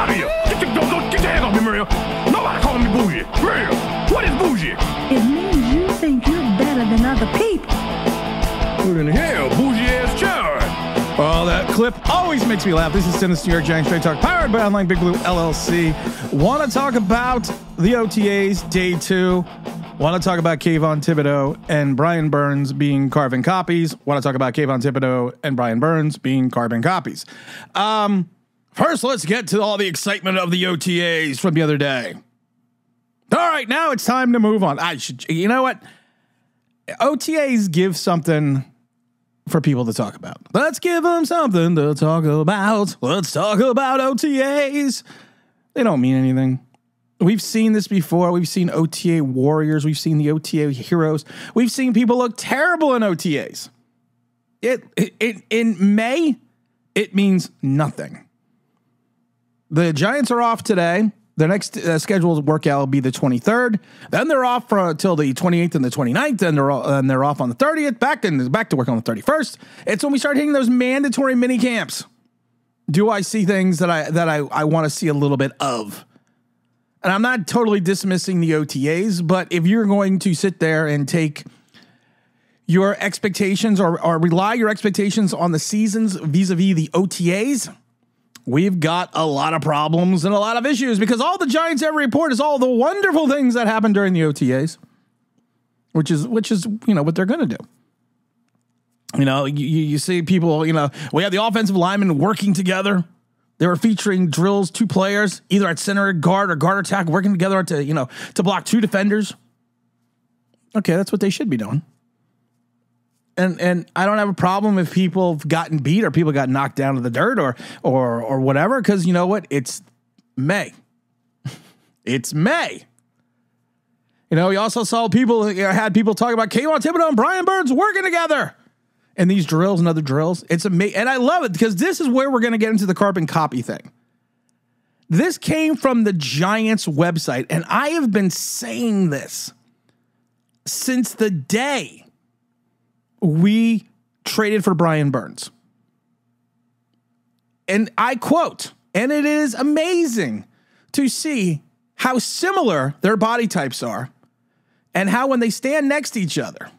out of here. Get your hands off me, Muriel. Nobody calling me bougie. Muriel, what is bougie? It means you think you're better than other people. What in the hell, bougie ass child? Oh, that clip always makes me laugh. This is Dennis New York Giants Straight Talk, powered by Online Big Blue LLC. Want to talk about the OTAs, day 2. Want to talk about Kayvon Thibodeaux and Brian Burns being carbon copies. Want to talk about Kayvon Thibodeaux and Brian Burns being carbon copies. First, let's get to all the excitement of the OTAs from the other day. All right, now it's time to move on. You know what? OTAs give something for people to talk about. Let's give them something to talk about. Let's talk about OTAs. They don't mean anything. We've seen this before. We've seen OTA warriors. We've seen the OTA heroes. We've seen people look terrible in OTAs. In May, it means nothing. The Giants are off today. The next scheduled workout will be the 23rd. Then they're off until the 28th and the 29th. Then they're off on the 30th. Back to work on the 31st. It's when we start hitting those mandatory mini camps. Do I see things that I want to see a little bit of? And I'm not totally dismissing the OTAs, but if you're going to sit there and take your expectations or rely your expectations on the seasons vis-a-vis the OTAs, we've got a lot of problems and a lot of issues, because all the Giants ever report is all the wonderful things that happen during the OTAs, which is what they're going to do. You see people, we have the offensive linemen working together. They were featuring drills, 2 players, either at center guard or guard attack, working together to block 2 defenders. Okay, that's what they should be doing. And I don't have a problem if people have gotten beat or people got knocked down to the dirt or whatever, because you know what? It's May. It's May. We also saw had people talk about Kayvon Thibodeaux and Brian Burns working together and these drills and other drills. It's amazing. And I love it, because this is where we're going to get into the carbon copy thing. This came from the Giants website, and I have been saying this since the day we traded for Brian Burns. And I quote, and it is amazing to see how similar their body types are and how when they stand next to each other.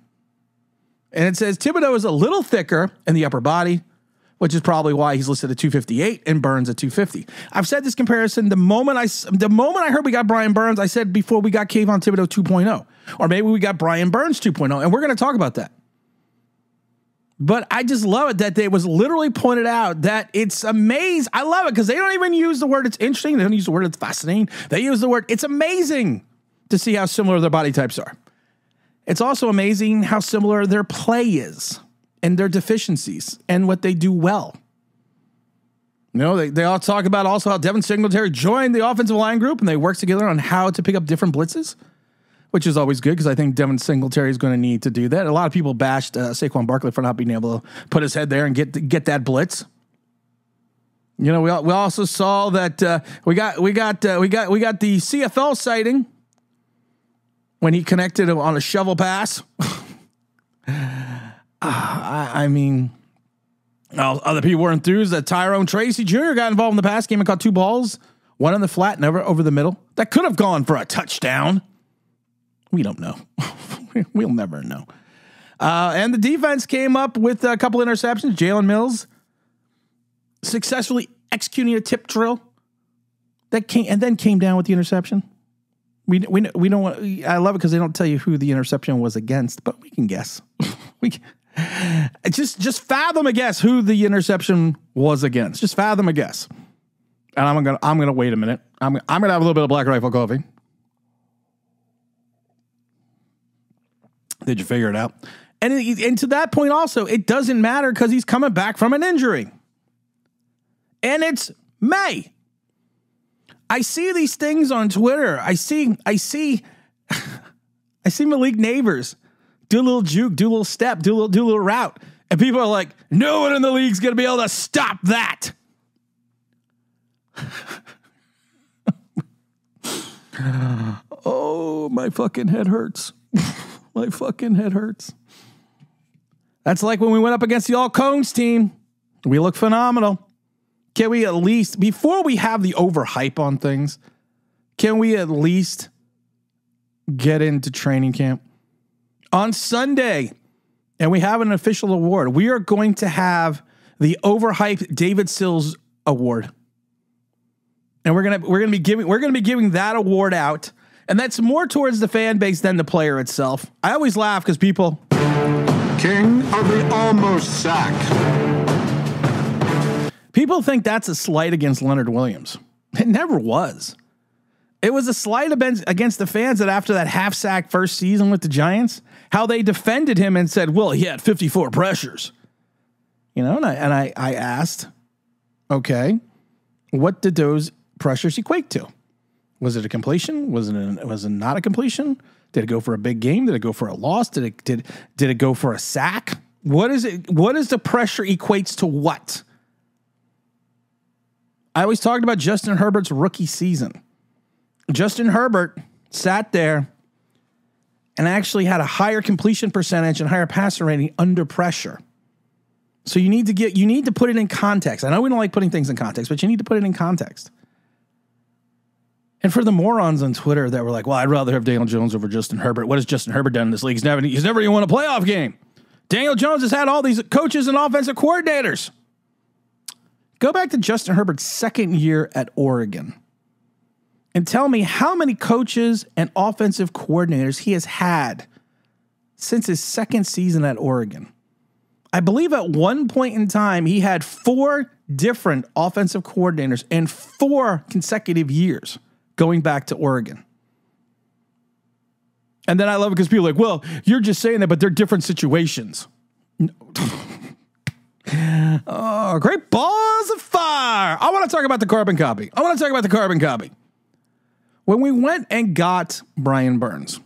And it says Thibodeaux is a little thicker in the upper body, which is probably why he's listed at 258 and Burns at 250. I've said this comparison the moment I heard we got Brian Burns, I said before we got Kayvon Thibodeaux 2.0, or maybe we got Brian Burns 2.0, and we're going to talk about that. But I just love it that they was literally pointed out that it's amazing. I love it because they don't even use the word it's interesting. They don't use the word it's fascinating. They use the word it's amazing to see how similar their body types are. It's also amazing how similar their play is and their deficiencies and what they do well. They all talk about also how Devin Singletary joined the offensive line group and they work together on how to pick up different blitzes, which is always good because I think Devin Singletary is going to need to do that. A lot of people bashed Saquon Barkley for not being able to put his head there and get that blitz. We also saw that we got the CFL sighting when he connected on a shovel pass. I mean, other people were enthused that Tyrone Tracy Jr. got involved in the pass game and caught 2 balls, one on the flat, never over the middle. That could have gone for a touchdown. We don't know. We'll never know. And the defense came up with a couple interceptions. Jalen Mills successfully executing a tip drill that came down with the interception. We don't want. I love it because they don't tell you who the interception was against, but we can guess. We can, just fathom a guess who the interception was against. Just fathom a guess. And I'm gonna wait a minute. I'm gonna have a little bit of Black Rifle coffee. Did you figure it out? And to that point also, it doesn't matter because he's coming back from an injury. And it's May. I see these things on Twitter. I see Malik Neighbors do a little juke, do a little step, do a little route. And people are like, no one in the league's going to be able to stop that. Oh, my fucking head hurts. My fucking head hurts. That's like when we went up against the All Cones team. We look phenomenal. can we at least, before we have the overhype on things, can we at least get into training camp? On Sunday, and we have an official award, we are going to have the overhyped David Sills Award. And we're gonna be giving that award out. And that's more towards the fan base than the player itself. I always laugh because people, King of the almost sack. People think that's a slight against Leonard Williams. It never was. It was a slight against the fans that after that half sack first season with the Giants, how they defended him and said, well, he had 54 pressures. You know, and I asked, okay, what did those pressures equate to? Was it a completion? Was it not a completion? Did it go for a big game? Did it go for a loss? Did it go for a sack? What is it? What is the pressure equates to what? I always talked about Justin Herbert's rookie season. Justin Herbert sat there and actually had a higher completion percentage and higher passer rating under pressure. So you need to put it in context. I know we don't like putting things in context, but you need to put it in context. And for the morons on Twitter that were like, well, I'd rather have Daniel Jones over Justin Herbert. What has Justin Herbert done in this league? He's never even won a playoff game. Daniel Jones has had all these coaches and offensive coordinators. Go back to Justin Herbert's second year at Oregon and tell me how many coaches and offensive coordinators he has had since his second season at Oregon. I believe at one point in time, he had 4 different offensive coordinators in 4 consecutive years going back to Oregon. And then I love it because people are like, well, you're just saying that, but they're different situations. Oh, great balls of fire. I want to talk about the carbon copy. When we went and got Brian Burns,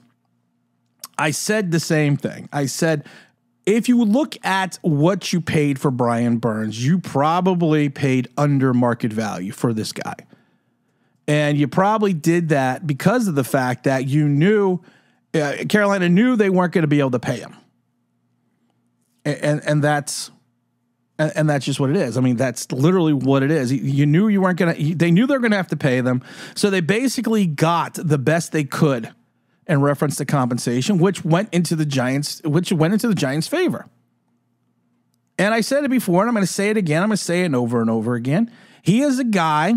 I said the same thing. I said, if you look at what you paid for Brian Burns, you probably paid under market value for this guy. And you probably did that because of the fact that you knew Carolina knew they weren't going to be able to pay him. And that's just what it is. I mean, that's literally what it is. You knew you weren't going to, they knew they were going to have to pay them. So they basically got the best they could in reference to compensation, which went into the Giants' favor. And I said it before, and I'm going to say it again. I'm going to say it over and over again. He is a guy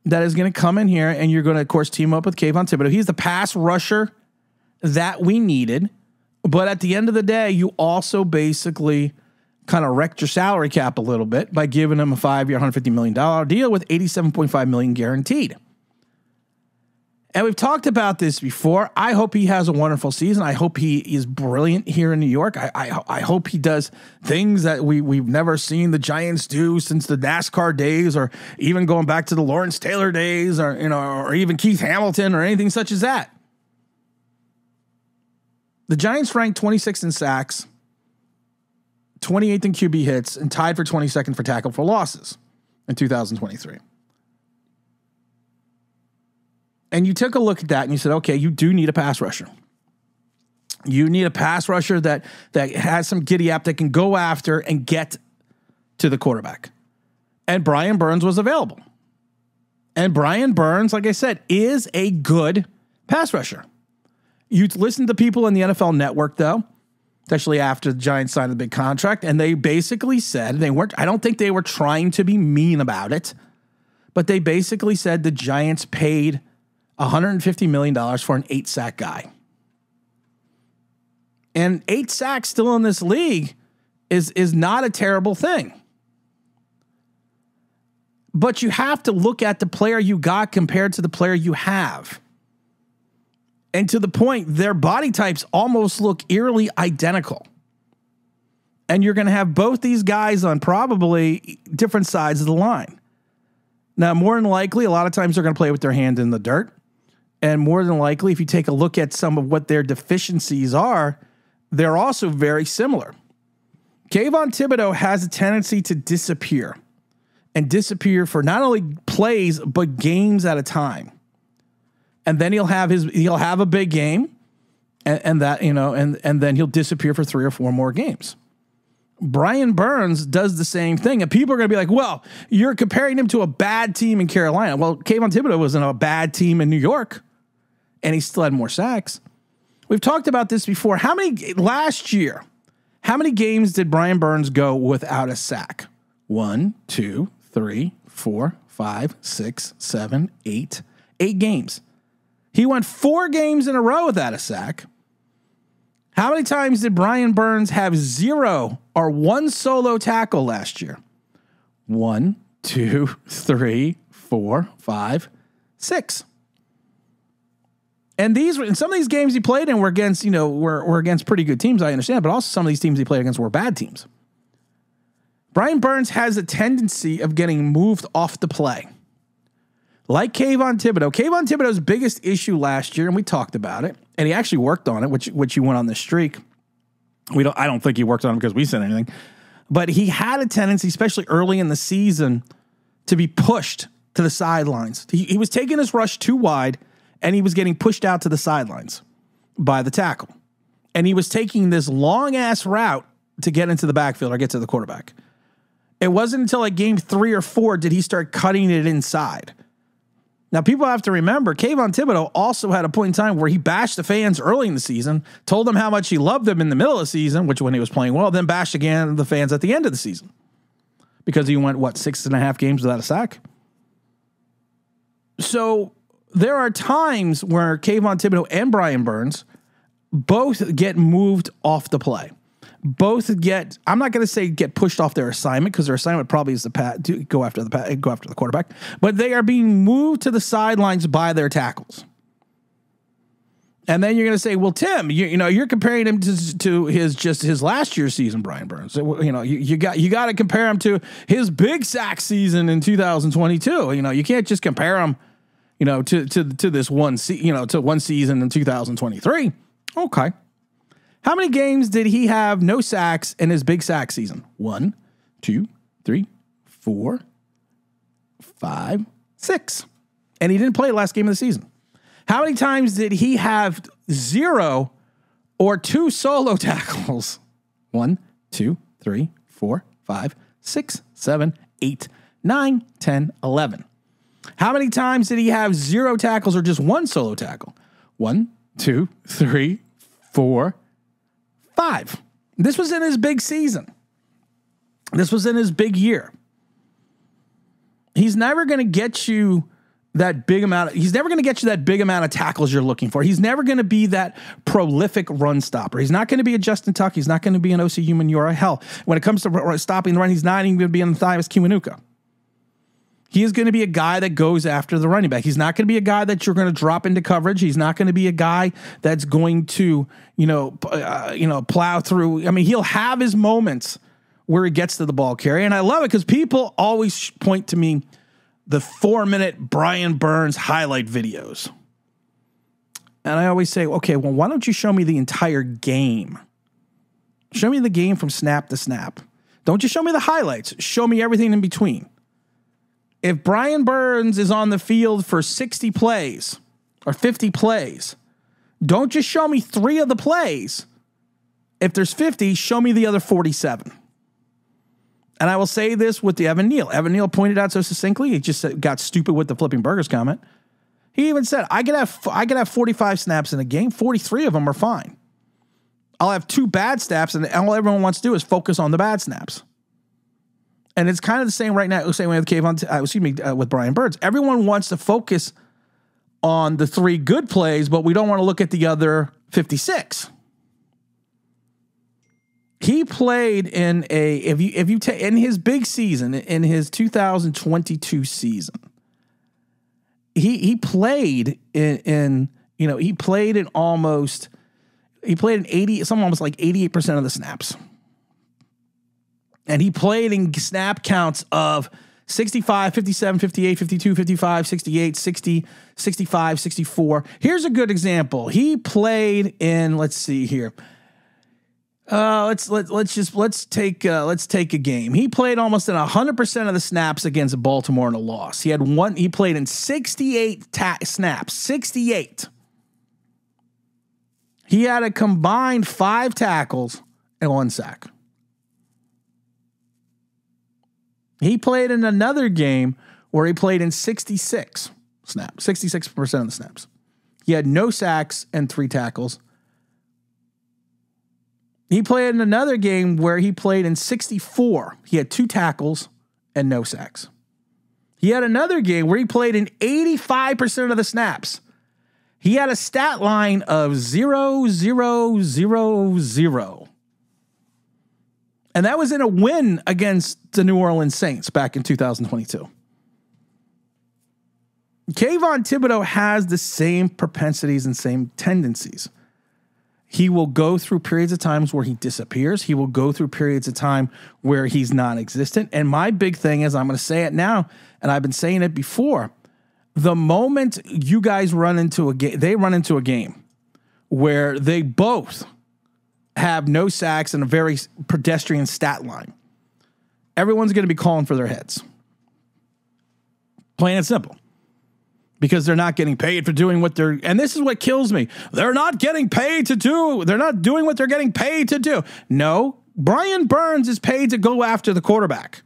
that is going to come in here, and you're going to, of course, team up with Kayvon Thibodeaux. He's the pass rusher that we needed. But at the end of the day, you also basically kind of wrecked your salary cap a little bit by giving him a 5-year, $150 million deal with $87.5 million guaranteed. And we've talked about this before. I hope he has a wonderful season. I hope he is brilliant here in New York. I hope he does things that we've never seen the Giants do since the NASCAR days, or even going back to the Lawrence Taylor days, or even Keith Hamilton or anything such as that. The Giants ranked 26th in sacks, 28th in QB hits, and tied for 22nd for tackle for losses in 2023. And you took a look at that and you said, okay, you do need a pass rusher. You need a pass rusher that has some giddy up, that can go after and get to the quarterback. And Brian Burns was available. And Brian Burns, like I said, is a good pass rusher. You listen to people in the NFL Network, though, especially after the Giants signed the big contract, and they basically said I don't think they were trying to be mean about it, but they basically said the Giants paid $150 million for an 8-sack guy. And 8 sacks still in this league is not a terrible thing. But you have to look at the player you got compared to the player you have. And to the point, their body types almost look eerily identical. And you're going to have both these guys on probably different sides of the line. Now, more than likely, a lot of times they're going to play with their hand in the dirt. And more than likely, if you take a look at some of what their deficiencies are, they're also very similar. Kayvon Thibodeaux has a tendency to disappear, and disappear for not only plays, but games at a time. And then he'll have a big game, and then he'll disappear for 3 or 4 more games. Brian Burns does the same thing. And people are going to be like, well, you're comparing him to a bad team in Carolina. Well, Kayvon Thibodeaux was in a bad team in New York, and he still had more sacks. We've talked about this before. Last year, how many games did Brian Burns go without a sack? 1, 2, 3, 4, 5, 6, 7, 8. 8 games. He went 4 games in a row without a sack. How many times did Brian Burns have 0 or 1 solo tackle last year? 1, 2, 3, 4, 5, 6. And some of these games he played in were against, were against pretty good teams, I understand, but also some of these teams he played against were bad teams. Brian Burns has a tendency of getting moved off the play. Like Kayvon Thibodeaux. Kayvon Thibodeaux's biggest issue last year, and we talked about it, and he actually worked on it, which he went on this streak. I don't think he worked on it because we said anything, but he had a tendency, especially early in the season, to be pushed to the sidelines. He was taking his rush too wide, and he was getting pushed out to the sidelines by the tackle. And he was taking this long-ass route to get into the backfield or get to the quarterback. It wasn't until like game 3 or 4 did he start cutting it inside. Now, people have to remember, Kayvon Thibodeaux also had a point in time where he bashed the fans early in the season, told them how much he loved them in the middle of the season, which when he was playing well, then bashed again the fans at the end of the season. Because he went, 6.5 games without a sack? So there are times where Kayvon Thibodeaux and Brian Burns both get moved off the play. Both get, I'm not going to say get pushed off their assignment, because their assignment probably is to go after the quarterback, but they are being moved to the sidelines by their tackles. And then you're going to say, well, Tim, you're comparing him to his last year's season, Brian Burns. You got to compare him to his big sack season in 2022. You can't just compare him, to this one season in 2023. Okay. How many games did he have no sacks in his big sack season? 1, 2, 3, 4, 5, 6. And he didn't play the last game of the season. How many times did he have 0 or 2 solo tackles? 1, 2, 3, 4, 5, 6, 7, 8, 9, 10, 11. How many times did he have 0 tackles or just 1 solo tackle? 1, 2, 3, 4, 5. This was in his big season. This was in his big year. He's never going to get you that big amount. He's never going to get you that big amount of tackles you're looking for. He's never going to be that prolific run stopper. He's not going to be a Justin Tuck. He's not going to be an O.C. Umenyiora. Hell, when it comes to stopping the run, he's not even going to be in the Thias Kiwanuka. He is going to be a guy that goes after the running back. He's not going to be a guy that you're going to drop into coverage. He's not going to be a guy that's going to, plow through. I mean, he'll have his moments where he gets to the ball carrier. And I love it because people always point to me the 4-minute Brian Burns highlight videos. And I always say, okay, well, why don't you show me the entire game? Show me the game from snap to snap. Don't just show me the highlights. Show me everything in between. If Brian Burns is on the field for 60 plays or 50 plays, don't just show me 3 of the plays. If there's 50, show me the other 47. And I will say this with the Evan Neal. Evan Neal pointed out so succinctly, he just got stupid with the flipping burgers comment. He even said, I could have 45 snaps in a game. 43 of them are fine. I'll have 2 bad snaps, and all everyone wants to do is focus on the bad snaps. And it's kind of the same right now. Same way with with Brian Burns. Everyone wants to focus on the 3 good plays, but we don't want to look at the other 56. He played in in his big season, in his 2022 season. He played in 88% of the snaps. And he played in snap counts of 65, 57, 58, 52, 55, 68, 60, 65, 64. Here's a good example. He played in, let's see here. Let's take a game. He played almost in 100% of the snaps against Baltimore in a loss. He played in 68 snaps, 68. He had a combined 5 tackles and 1 sack. He played in another game where he played in 66 snaps, 66% of the snaps. He had no sacks and 3 tackles. He played in another game where he played in 64. He had 2 tackles and no sacks. He had another game where he played in 85% of the snaps. He had a stat line of 0, 0, 0, 0. And that was in a win against the New Orleans Saints back in 2022. Kayvon Thibodeaux has the same propensities and same tendencies. He will go through periods of times where he disappears. He will go through periods of time where he's non-existent. And my big thing is, I'm going to say it now, and I've been saying it before, the moment you guys run into a game, they run into a game where they both have no sacks and a very pedestrian stat line, everyone's going to be calling for their heads. Plain and simple. Because they're not getting paid for doing what they're, and this is what kills me. They're not getting paid to do. They're not doing what they're getting paid to do. No, Brian Burns is paid to go after the quarterback.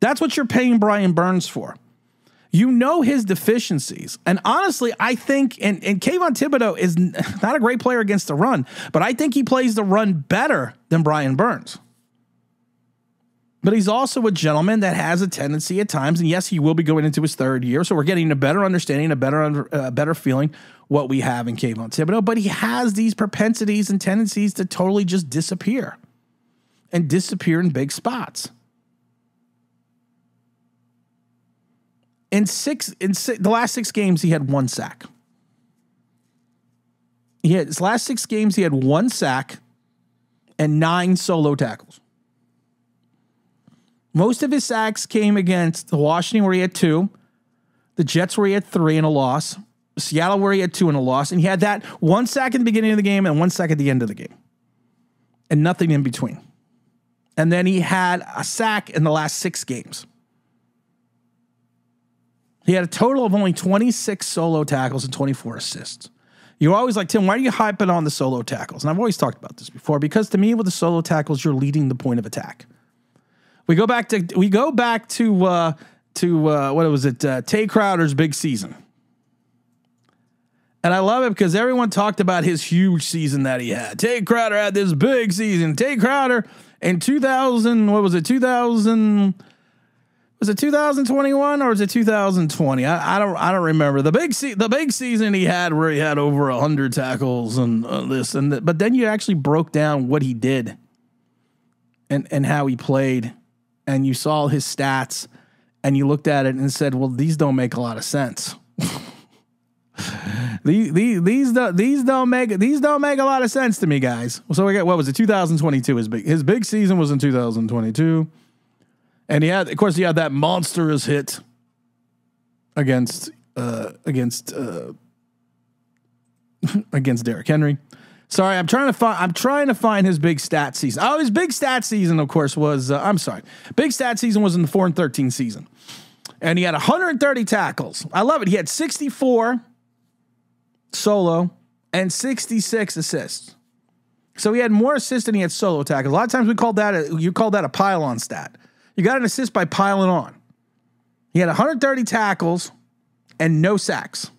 That's what you're paying Brian Burns for. You know his deficiencies. And honestly, I think, and Kayvon Thibodeaux is not a great player against the run, but I think he plays the run better than Brian Burns. But he's also a gentleman that has a tendency at times, and yes, he will be going into his 3rd year, so we're getting a better understanding, a better feeling what we have in Kayvon Thibodeaux, but he has these propensities and tendencies to totally just disappear and disappear in big spots. In the last 6 games, he had 1 sack. His last 6 games, he had 1 sack and 9 solo tackles. Most of his sacks came against the Washington, where he had 2, the Jets, where he had 3 and a loss, Seattle, where he had 2 and a loss, and he had that 1 sack in the beginning of the game and 1 sack at the end of the game, and nothing in between. And then he had a sack in the last 6 games. He had a total of only 26 solo tackles and 24 assists. You're always like, Tim, why are you hyping on the solo tackles? And I've always talked about this before, because to me, with the solo tackles, you're leading the point of attack. We go back to what was it? Tay Crowder's big season. And I love it because everyone talked about his huge season that he had. Tay Crowder had this big season. Tay Crowder in 2021 or was it 2020? I don't remember. The big season he had where he had over 100 tackles and this and that. But then you actually broke down what he did and how he played. And you saw his stats, and you looked at it and said, "Well, these don't make a lot of sense. these don't make a lot of sense to me, guys." So we got, what was it? 2022. His big season was in 2022, and he had that monstrous hit against Derrick Henry. Sorry, I'm trying to find his big stat season. Oh, his big stat season, of course, was big stat season was in the 4-13 season, and he had 130 tackles. I love it. He had 64 solo and 66 assists. So he had more assists than he had solo tackles. A lot of times you call that a pile-on stat. You got an assist by piling on. He had 130 tackles and no sacks.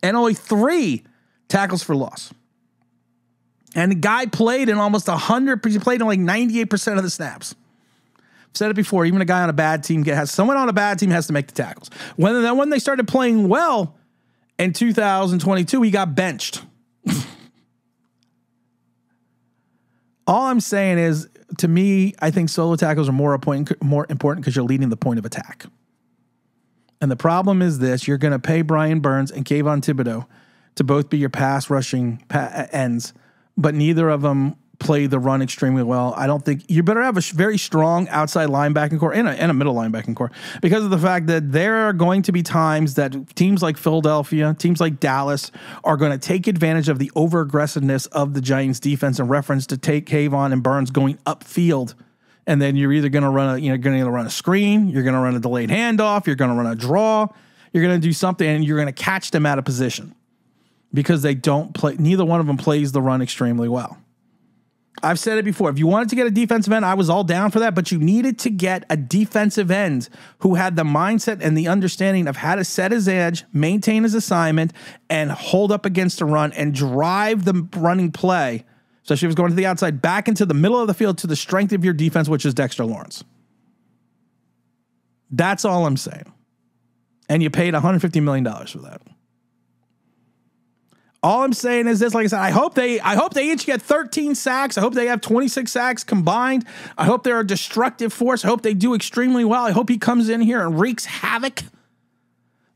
And only 3 tackles for loss. And the guy played in almost 100. He played in like 98% of the snaps. I've said it before. Even a guy on a bad team someone on a bad team has to make the tackles. When they started playing well in 2022, he got benched. All I'm saying is, to me, I think solo tackles are more important because you're leading the point of attack. And the problem is this: you're going to pay Brian Burns and Kayvon Thibodeaux to both be your pass rushing ends, but neither of them play the run extremely well. I don't think you better have a very strong outside linebacking core and a middle linebacking core, because of the fact that there are going to be times that teams like Philadelphia, teams like Dallas are going to take advantage of the over aggressiveness of the Giants defense in reference to take Kayvon and Burns going upfield. And then you're either going to run a screen, you're going to run a delayed handoff, you're going to run a draw, you're going to do something, and you're going to catch them out of position because they don't play. Neither one of them plays the run extremely well. I've said it before. If you wanted to get a defensive end, I was all down for that, but you needed to get a defensive end who had the mindset and the understanding of how to set his edge, maintain his assignment, and hold up against the run and drive the running play, especially if it was going to the outside, back into the middle of the field to the strength of your defense, which is Dexter Lawrence. That's all I'm saying. And you paid $150 million for that. All I'm saying is this, like I said, I hope they each get 13 sacks. I hope they have 26 sacks combined. I hope they're a destructive force. I hope they do extremely well. I hope he comes in here and wreaks havoc.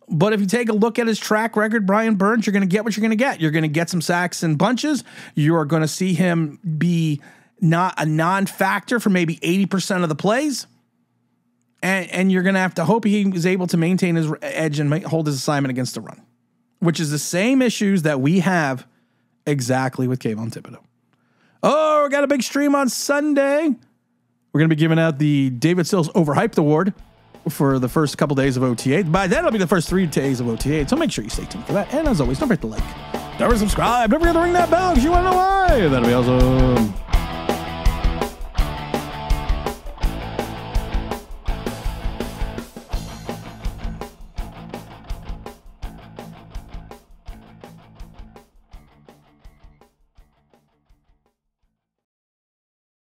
But if you take a look at his track record, Brian Burns, you're going to get what you're going to get. You're going to get some sacks in bunches. You're going to see him be not a non-factor for maybe 80% of the plays. And you're going to have to hope he is able to maintain his edge and hold his assignment against the run, which is the same issues that we have exactly with Kayvon Thibodeaux. Oh, we got a big stream on Sunday. We're going to be giving out the David Sills Overhyped Award for the first couple days of OTA. By then, it'll be the first 3 days of OTA, so make sure you stay tuned for that. And as always, don't forget to like, don't forget to subscribe, don't forget to ring that bell because you want to know why. That'll be awesome.